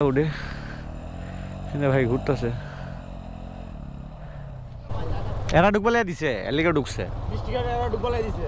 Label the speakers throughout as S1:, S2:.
S1: উঠে ভাই ঘুরতেছে, এরা ঢুকবালাই দিছে, এলিকা ঢুকছে ঢুকবালাই দিছে।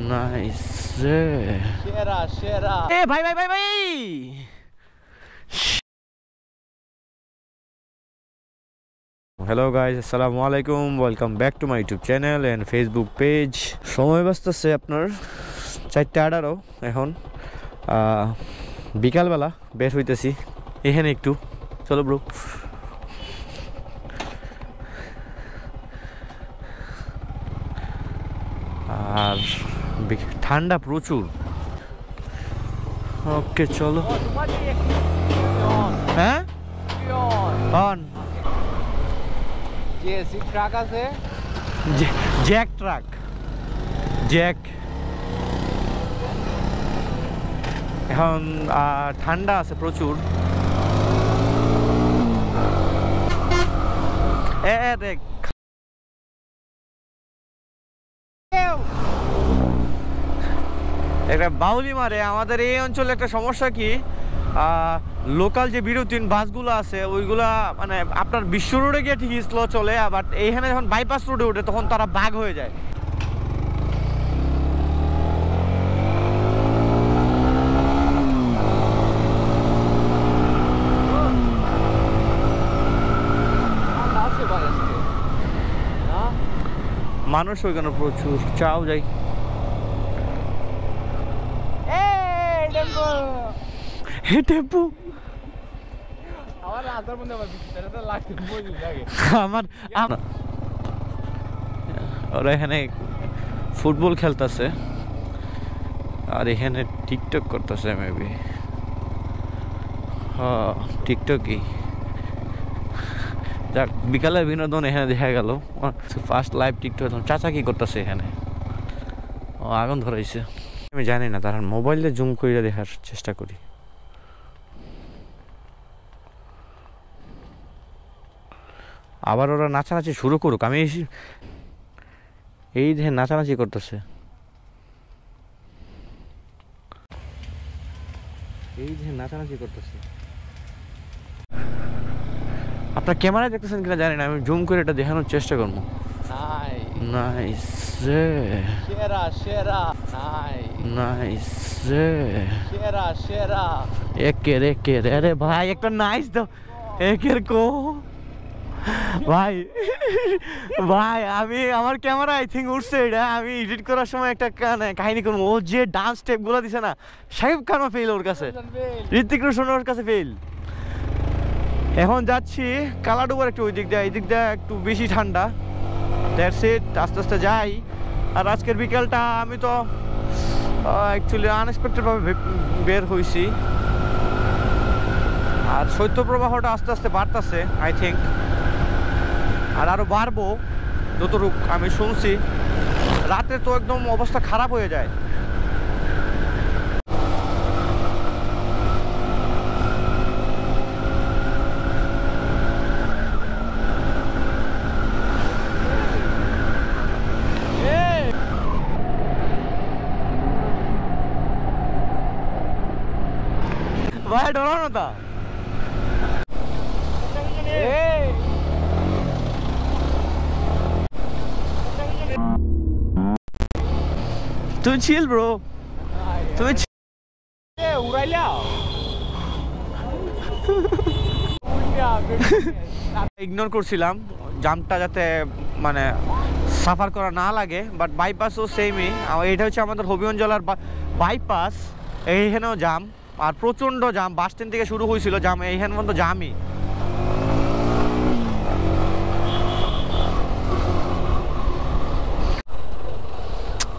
S1: নাইস রে, সেরা সেরা। এ ভাই ভাই ভাই ভাই, হ্যালো গাইজ, আসসালামু আলাইকুম, welcome back to my YouTube channel and Facebook page. সময় বাঁচতেছে আপনার 4:18 এখন, বিকালবেলা বের হইতেছি এখানে একটু, চলো ব্রো। আর ঠান্ডা প্রচুর। ওকে চলো। হ্যাঁ অন ট্রাক আছে, জ্যাক ট্রাক, জ্যাক। এখন ঠান্ডা আছে প্রচুর। একটা বাউলি মারে। আমাদের এই অঞ্চলে একটা সমস্যা কি, লোকাল যে বিরতিন বাসগুলো আছে ওইগুলা মানে আপনার বিশ্ব রোডে গিয়ে ঠিক স্লো চলে, বাট এইখানে যখন বাইপাস রোডে ওঠে তখন তারা বাগ হয়ে যায়। মানুষ ওইখানে প্রচুর। চাও যাই, ওরা এখানে ফুটবল খেলতেছে আর এখানে টিকটক করতেছে মেবি। হ্যাঁ টিকটকই। যাক, বিকালের বিনোদন এখানে দেখা গেল। First live TikTok. চাচা কি করতেছে এখানে? ও আগুন ধরাইছে। আমি জানি না, তার মোবাইলে জুম করে দেখার চেষ্টা করি। আবার ওরা নাচানাচি শুরু করুক, আমি এই দেখে নাচানাচি করতেছে, এই দেখে নাচানাচি করতেছে। আপনার ক্যামেরায় দেখতেছেন কিনা জানি না, আমি জুম করে এটা দেখানোর চেষ্টা করবো। নাইস রে, সেরা সেরা, নাইস রে, সেরা সেরা, একের একের। আরে ভাই একটা নাইস দাও, একের কো ভাই। ভাই আমি আমার ক্যামেরা আই থিঙ্ক উঠছে, এটা আমি এডিট করার সময় একটা কাহিনী করবো। ও যে ডান্স স্টেপ গুলো দিছে না, শাকিব খানও ফেল ওর কাছে, ঋত্বিক রোশন ওর কাছে ফেল। এখন যাচ্ছি কালাডুবার একটু, ওই দিক দিয়ে, এই দিক দিয়ে একটু বেশি ঠান্ডা। দ্যাটস ইট, আস্তে আস্তে যাই। আর আজকের বিকালটা আমি তো অ্যাকচুয়ালি আনএক্সপেক্টেডভাবে বের হয়েছি। আর শৈত্যপ্রবাহটা আস্তে আস্তে বাড়তেছে আই থিঙ্ক, আর আরও বাড়বো যতটুকু আমি শুনছি। রাতে তো একদম অবস্থা খারাপ হয়ে যায়। ভাই ডরানো তা, তুমি চিল ব্রো, তুমি উড়াইলা। ইগনোর করছিলাম জামটা যাতে মানে সাফার করা না লাগে, বাট বাইপাসও সেমই। এটা হচ্ছে আমাদের হবিগঞ্জ জেলার বাইপাস, এইখানেও জাম, আর প্রচণ্ড জাম। বাস স্ট্যান্ড থেকে শুরু হয়েছিল জাম, এইখানে পর্যন্ত জামই।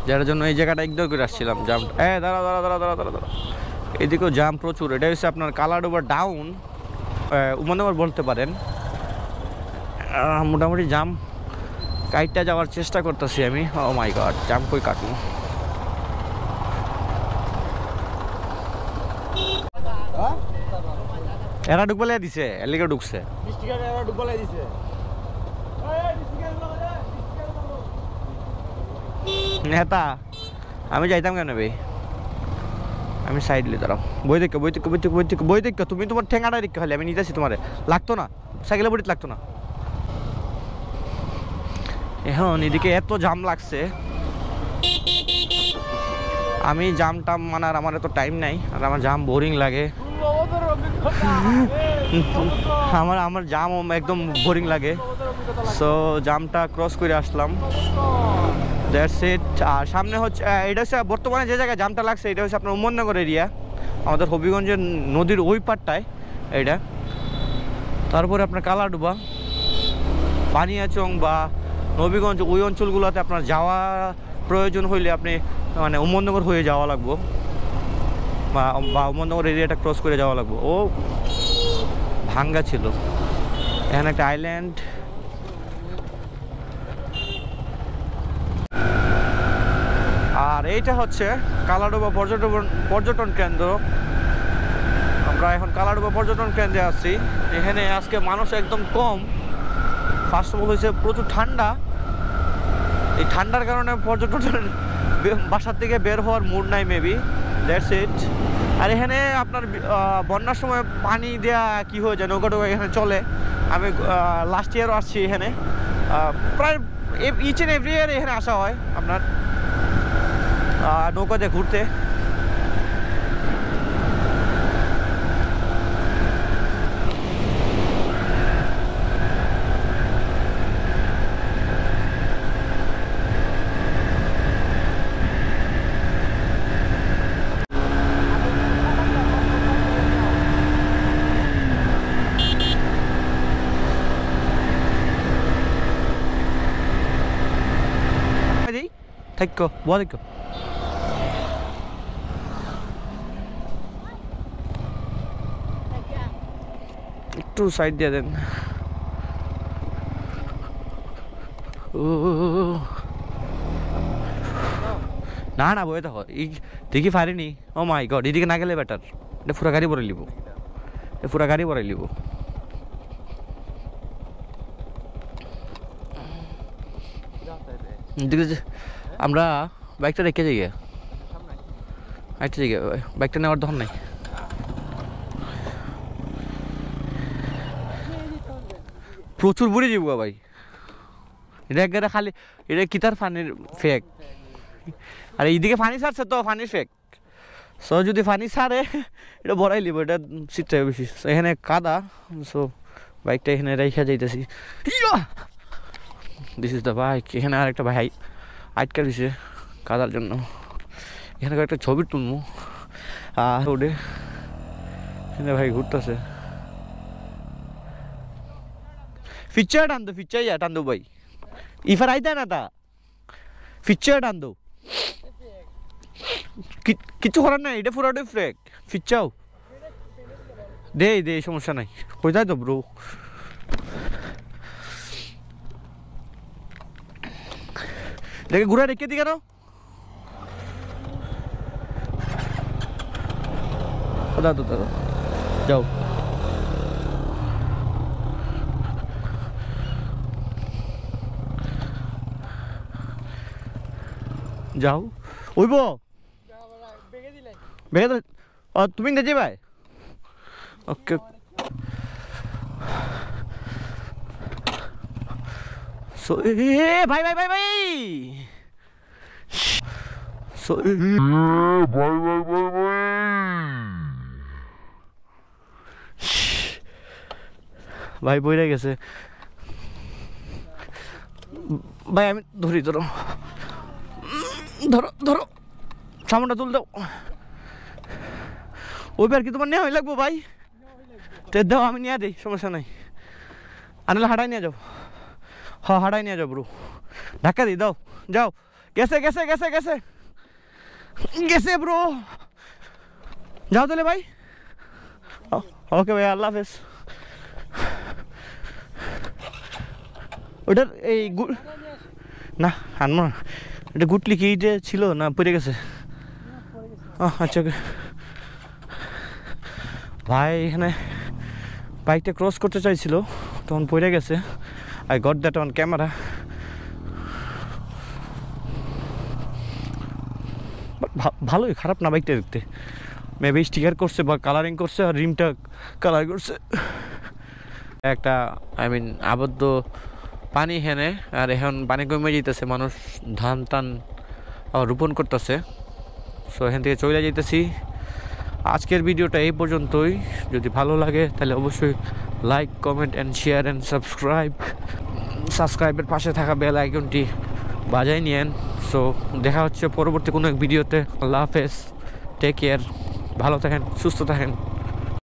S1: যার জন্য এই জায়গাটা ইগনোর করে আসছিলাম জাম। দাঁড়া দাঁড়া দাঁড়া দাঁড়া দাঁড়া দাঁড়া, এদিকেও জাম প্রচুর। এটা হচ্ছে আপনার কালাডুবার ডাউন উমানগর বলতে পারেন। মোটামুটি জাম কাইটটা যাওয়ার চেষ্টা করতেছি আমি। ও মাই গড, জাম কই কাটবো। এরা ঢুকবালাই দিছে, এলিকা ঢুকছে। নেতা আমি যাইতাম কেন ভাই আমি সাইড লি দাঁড়াও বই দেখো তুমি তোমার ঠেঙ্গাটা দেখো খালি আমি নিতেছি তোমার লাগতো না সাইকেলে বড়িতে লাগতো না এখন এদিকে এত জাম লাগছে আমি জাম টাম মানার আমার এত টাইম নাই আর আমার জাম বোরিং লাগে আমার জাম একদম বোরিং লাগে সো জামটা ক্রস করে আসলাম দ্যাটস ইট আর সামনে হচ্ছে এটা হচ্ছে বর্তমানে যে জায়গায় জামটা লাগছে এটা হচ্ছে আপনার উমরনগর এরিয়া আমাদের হবিগঞ্জের নদীর ওই পারটায় এইটা তারপরে আপনার কালাডুবা পানিয়াচং বা নবীগঞ্জ ওই অঞ্চলগুলোতে আপনার যাওয়া প্রয়োজন হইলে আপনি মানে উমরনগর হয়ে যাওয়া লাগবো বা উমরনগর এরিয়াটা ক্রস করে যাওয়া লাগবো ও ভাঙ্গা ছিল এখানে একটা আইল্যান্ড আর এইটা হচ্ছে কালাডুবা পর্যটন কেন্দ্র আমরা এখন কালাডুবা পর্যটন কেন্দ্রে আছি এখানে আজকে মানুষ একদম কম ফার্স্ট অফ অল হয়েছে প্রচুর ঠান্ডা এই ঠান্ডার কারণে পর্যটনের বাসার থেকে বের হওয়ার মুড নাই মেবি দ্যাটস ইট আর এখানে আপনার বন্যার সময় পানি দেওয়া কী হয়ে যায় নৌকা টোকা এখানে চলে আমি লাস্ট ইয়ারও আসছি এখানে প্রায় ইচ অ্যান্ড এভরি ইয়ার এখানে আসা হয় আপনার নৌকা দিয়ে ঘুরতে থাকো বল দেখো একটু সাইড দিয়ে দেন না না বই দেখো দেখি পারিনি ও মাই গড এদিকে না গেলে বেটার এটা পুরা গাড়ি ভরে লিব পুরা গাড়ি ভরাই লিব আমরা বাইকটা রেখে যাই একটা জায়গায় বাইকটা নেওয়ার দরকার নাই প্রচুর বুড়ি যাবো ভাই এটা একবারে খালি এটা কিতার ফানির ফেক আর এইদিকে ফানি ছাড়ছে তো ফানির ফেক সো যদি ফানি ছাড়ে এটা বড়াই লিব এটা সিটটা বেশি এখানে কাদা সো বাইকটা এখানে রেখে যাইতেছি দিস ইজ দ্য বাইক এখানে আর একটা ভাই আটকা দিছে কাদার জন্য এখানে একটা ছবি তুলবো রোডে এখানে ভাই ঘুরতেছে ফিচার টান দো ফিচার টান দো ভাই ইফার আইতা না তা ফিচার টান দো কিছু করার নাই এটা পুরোটাই ফ্রেক ফিচাও দে সমস্যা নাই কোথায় তো ব্রো দেখে ঘুরে রেখে দি কেন দাদা যাও যাও ওইব বেগে দিলে তুমি দেখে ভাই ওকে সো ভাই ভাই ভাই ভাই সো ভাই ভাই ভাই ভাই ভাই বইরে গেছে ভাই আমি ধরি ধরো ধরো ধরো সামনটা তুল দাও ওই আর কি তোমার নেওয়া লাগবো ভাই দাও আমি নিয়ে দিই সমস্যা নাই আনলে হাঁটাই নিয়ে যাও হ্যাঁ হাঁটাই নিয়ে যাও ব্রো ধাক্কা দিই দাও যাও গেছে গেছে গেছে গেছে গেছে ব্রো যাও তাহলে ভাই ওকে ভাই আল্লাহ হাফেজ ওটার এই না আনবো না এটা গুটলি কি ছিল না পড়ে গেছে আচ্ছা ওকে ভাই এখানে বাইকটা ক্রস করতে চাইছিল তখন পড়ে গেছে I got that on camera ভালোই, খারাপ না বাইকটা দেখতে। মেবি স্টিকার করছে বা কালারিং করছে, আর রিমটা কালার করছে। একটা আবদ্ধ পানি হেনে, আর এখন পানি কমে যেতেছে, মানুষ ধান টান রোপণ করতেছে। সো এখান থেকে চলে যেতেছি। আজকের ভিডিওটা এই পর্যন্তই। যদি ভালো লাগে তাহলে অবশ্যই like, comment and share and সাবস্ক্রাইবের পাশে থাকা বেল আইকনটি বাজাই নিয়েন। সো দেখা হচ্ছে পরবর্তী কোনো এক ভিডিওতে। আল্লাহ হাফেজ, টেক কেয়ার, ভালো থাকেন, সুস্থ থাকেন।